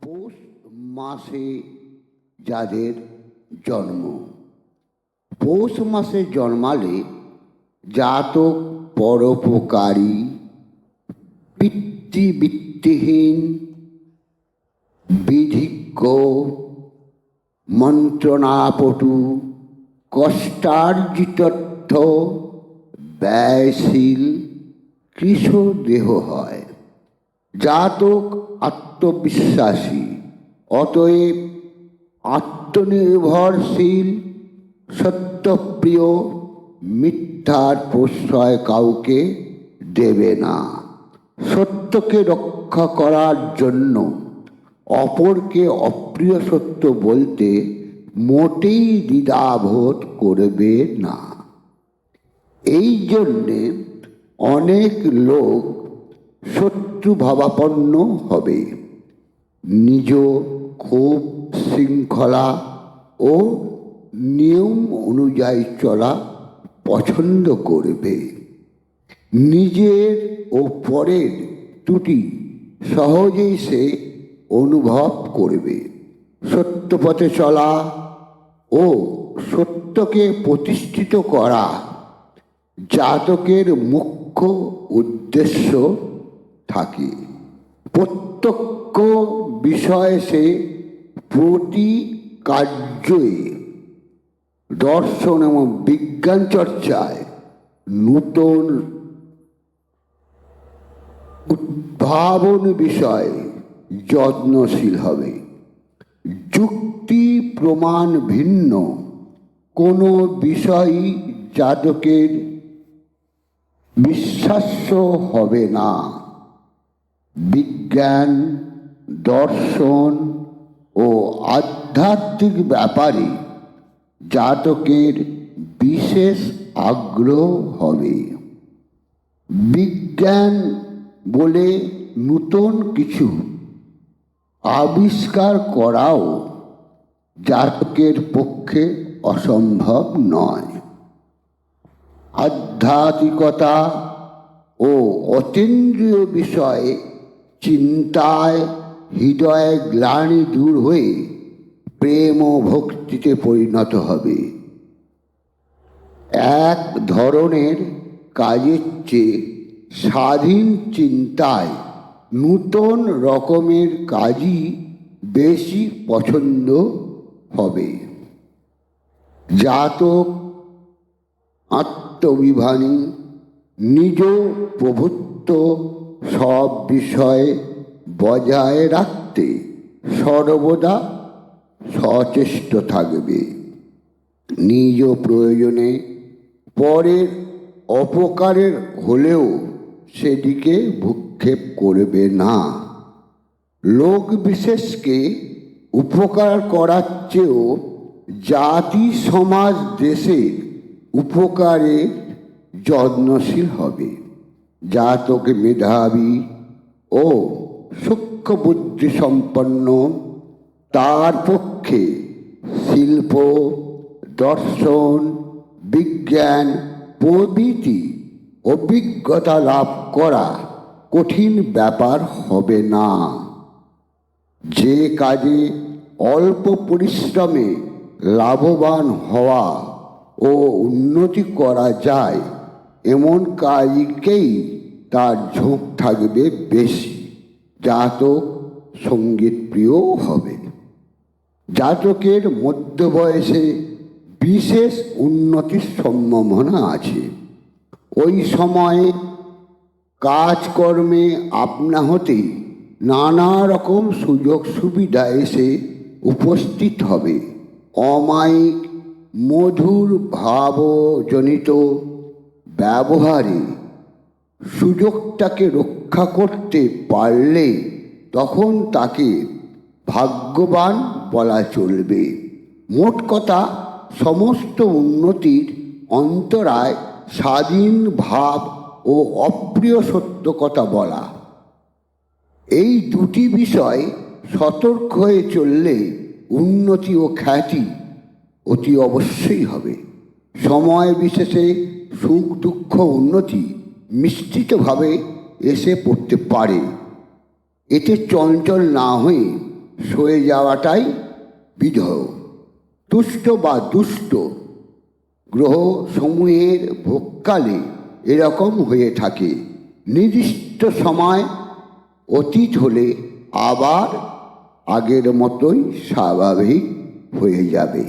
পৌষ মাসে যাদের জন্ম, পৌষ মাসে জন্মালে জাতক পরোপকারী, পিতৃবৃত্তিহীন, বিধিজ্ঞ, মন্ত্রণাপটু, কষ্টার্জিতর্থ, ব্যয়শীল, কৃশদেহ হয়। জাতক আত্মবিশ্বাসী, অতএব আত্মনির্ভরশীল, সত্যপ্রিয়, মিথ্যার প্রশ্রয় কাউকে দেবে না। সত্যকে রক্ষা করার জন্য অপরকে অপ্রিয় সত্য বলতে মোটেই দ্বিধাবোধ করবে না। এই জন্যে অনেক লোক শত্রুভাবাপন্ন হবে, নিজ খুব শৃঙ্খলা ও নিয়ম অনুযায়ী চলা পছন্দ করবে। নিজের ও পরের ত্রুটি সহজেই সে অনুভব করবে। সত্য পথে চলা ও সত্যকে প্রতিষ্ঠিত করা জাতকের মুখ্য উদ্দেশ্য থাকে। প্রত্যক্ষ বিষয়ে সে প্রতি কার্যে, দর্শন এবং বিজ্ঞান চর্চায় নূতন উদ্ভাবন বিষয়ে যত্নশীল হবে। যুক্তি প্রমাণ ভিন্ন কোনো বিষয়ই জাতকের বিশ্বাস্য হবে না। বিজ্ঞান, দর্শন ও আধ্যাত্মিক ব্যাপারে জাতকের বিশেষ আগ্রহ হবে। বিজ্ঞান বলে নূতন কিছু আবিষ্কার করাও জাতকের পক্ষে অসম্ভব নয়। আধ্যাত্মিকতা ও অতীন্দ্রিয় বিষয়ে চিন্তায় হৃদয়ে গ্লানি দূর হয়ে প্রেম ও ভক্তিতে পরিণত হবে। এক ধরনের কাজের চেয়ে স্বাধীন চিন্তায় নূতন রকমের কাজই বেশি পছন্দ হবে। জাতক আত্মবিভানী, নিজ প্রভুত্ব সব বিষয়ে বজায় রাখতে সর্বদা সচেষ্ট থাকবে। নিজ প্রয়োজনে পরের অপকারের হলেও সেদিকে ভ্রূক্ষেপ করবে না। লোক বিশেষকে উপকার করার চেয়েও জাতি সমাজ দেশের উপকারে যত্নশীল হবে। জাতক মেধাবী ও সূক্ষ্ম বুদ্ধি সম্পন্ন, তার পক্ষে শিল্প, দর্শন, বিজ্ঞান প্রভৃতি অভিজ্ঞতা লাভ করা কঠিন ব্যাপার হবে না। যে কাজে অল্প পরিশ্রমে লাভবান হওয়া ও উন্নতি করা যায় এমন কাজকেই তার ঝোঁক থাকবে বেশি। জাতক সঙ্গীতপ্রিয় হবে। জাতকের মধ্য বয়সে বিশেষ উন্নতির সম্ভাবনা আছে। ওই সময়ে কাজকর্মে আপনা হতেই নানা রকম সুযোগ সুবিধা এসে উপস্থিত হবে। অমায়িক মধুর ভাবজনিত ব্যবহারে সুযোগটাকে রক্ষা করতে পারলে তখন তাকে ভাগ্যবান বলা চলবে। মোট কথা, সমস্ত উন্নতির অন্তরায় স্বাধীন ভাব ও অপ্রিয় সত্য কথা বলা, এই দুটি বিষয় সতর্ক হয়ে চললে উন্নতি ও খ্যাতি অতি অবশ্যই হবে। সময় বিশেষে সুখ দুঃখ উন্নতি মিশ্রিতভাবে এসে পড়তে পারে। এতে চঞ্চল না হয়ে সয়ে যাওয়াটাই বিধেয়। তুষ্ট বা দুষ্ট গ্রহ সমূহের ভোগকালে এরকম হয়ে থাকে। নির্দিষ্ট সময় অতীত হলে আবার আগের মতোই স্বাভাবিক হয়ে যাবে।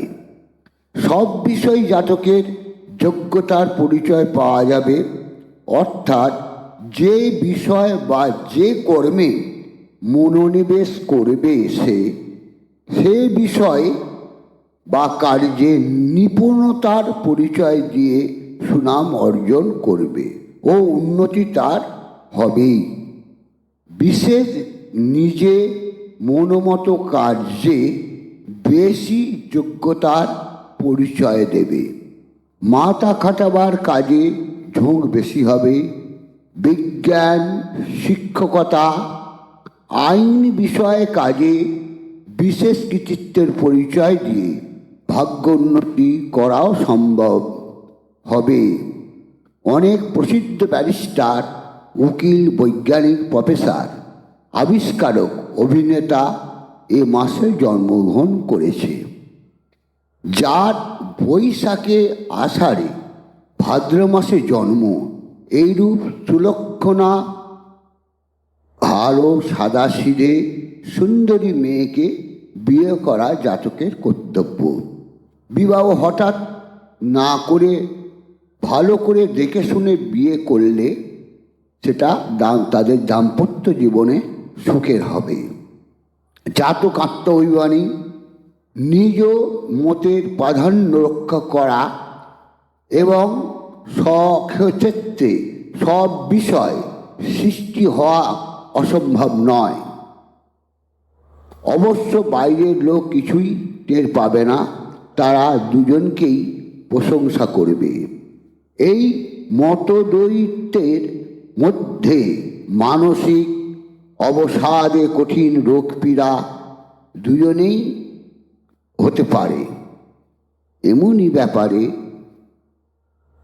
সব বিষয় জাতকের যোগ্যতার পরিচয় পাওয়া যাবে, অর্থাৎ যে বিষয় বা যে কর্মে মনোনিবেশ করবে সে বিষয় বা কার্যে নিপুণতার পরিচয় দিয়ে সুনাম অর্জন করবে ও উন্নতি তার হবেই। বিশেষ নিজে মনোমতো কার্যে বেশি যোগ্যতার পরিচয় দেবে। মাথা খাটাবার কাজে ঝোঁক বেশি হবে। বিজ্ঞান, শিক্ষকতা, আইন বিষয়ে কাজে বিশেষ কৃতিত্বের পরিচয় দিয়ে ভাগ্য উন্নতি করাও সম্ভব হবে। অনেক প্রসিদ্ধ ব্যারিস্টার, উকিল, বৈজ্ঞানিক, প্রফেসর, আবিষ্কারক, অভিনেতা এ মাসে জন্মগ্রহণ করেছে। যার বৈশাখে, আষাঢ়ে, ভাদ্র মাসে জন্ম, এইরূপ সুলক্ষণা ভালো সাদাসিধে সুন্দরী মেয়েকে বিয়ে করা জাতকের কর্তব্য। বিবাহ হঠাৎ না করে ভালো করে দেখে শুনে বিয়ে করলে সেটা তাদের দাম্পত্য জীবনে সুখের হবে। জাতক আত্মঅভিমানী, নিজ মতের প্রাধান্য রক্ষা করা এবং স্বক্ষেত্রে সব বিষয় সৃষ্টি হওয়া অসম্ভব নয়। অবশ্য বাইরের লোক কিছুই টের পাবে না, তারা দুজনকেই প্রশংসা করবে। এই মতদ্বৈতের মধ্যে মানসিক অবসাদে কঠিন রোগ পীড়া দুজনেই হতে পারে। এমনই ব্যাপারে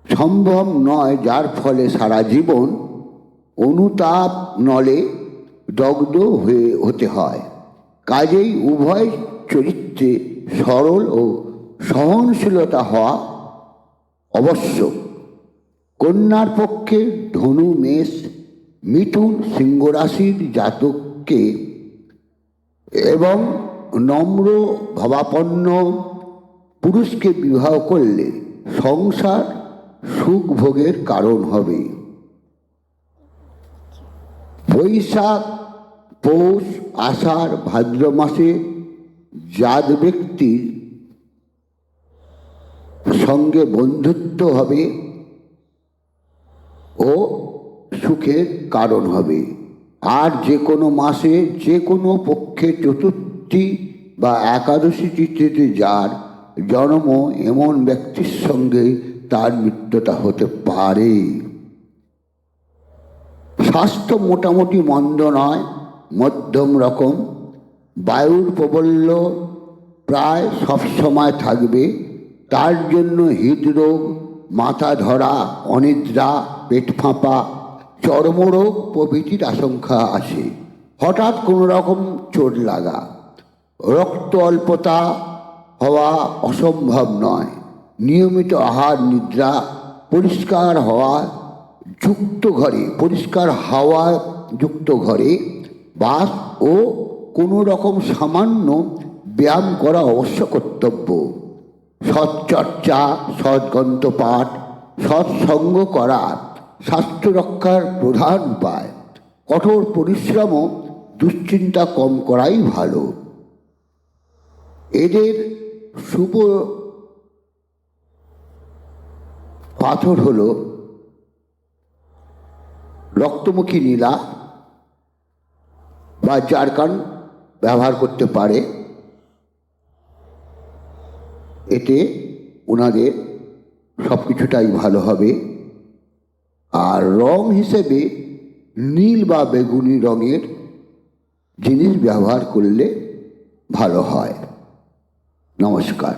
সম্ভব নয়, যার ফলে সারা জীবন অনুতাপ নলে দগ্ধ হতে হয়। কাজেই উভয় চরিত্রে সরল ও সহনশীলতা হওয়া আবশ্যক। কন্যার পক্ষে ধনু, মেষ, মিথুন, সিংহ রাশির জাতককে এবং নম্র ভাবাপন্ন পুরুষকে বিবাহ করলে সংসার সুখ ভোগের কারণ হবে। বৈশাখ, পৌষ, আষাঢ়, ভাদ্র মাসে জাত ব্যক্তির সঙ্গে বন্ধুত্ব হবে ও সুখের কারণ হবে। আর যে কোনো মাসে যে কোনো পক্ষে চতুর্থী বা একাদশী তিথিতে যার জন্ম, এমন ব্যক্তির সঙ্গে তার মিত্রতা হতে পারে। স্বাস্থ্য মোটামুটি মন্দ নয়, মধ্যম রকম। বায়ুর প্রবল্য প্রায় সবসময় থাকবে। তার জন্য হৃদরোগ, মাথা ধরা, অনিদ্রা, পেট ফাঁপা, চর্মরোগ প্রভৃতির আশঙ্কা আছে। হঠাৎ কোনো রকম চোট লাগা, রক্ত অল্পতা হওয়া অসম্ভব নয়। নিয়মিত আহার, নিদ্রা, পরিষ্কার হাওয়া যুক্ত ঘরে বাস ও কোনো রকম সামান্য ব্যায়াম করা অবশ্য কর্তব্য। সৎচর্চা, সৎগ্রন্থপাঠ, সৎসঙ্গ করা স্বাস্থ্য রক্ষার প্রধান উপায়। কঠোর পরিশ্রম ও দুশ্চিন্তা কম করাই ভালো। এদের শুভ পাথর হল রক্তমুখী নীলা বা জারকান ব্যবহার করতে পারে। এতে ওনাদের সব কিছুটাই ভালো হবে। আর রং হিসেবে নীল বা বেগুনি রঙের জিনিস ব্যবহার করলে ভালো হয়। নমস্কার।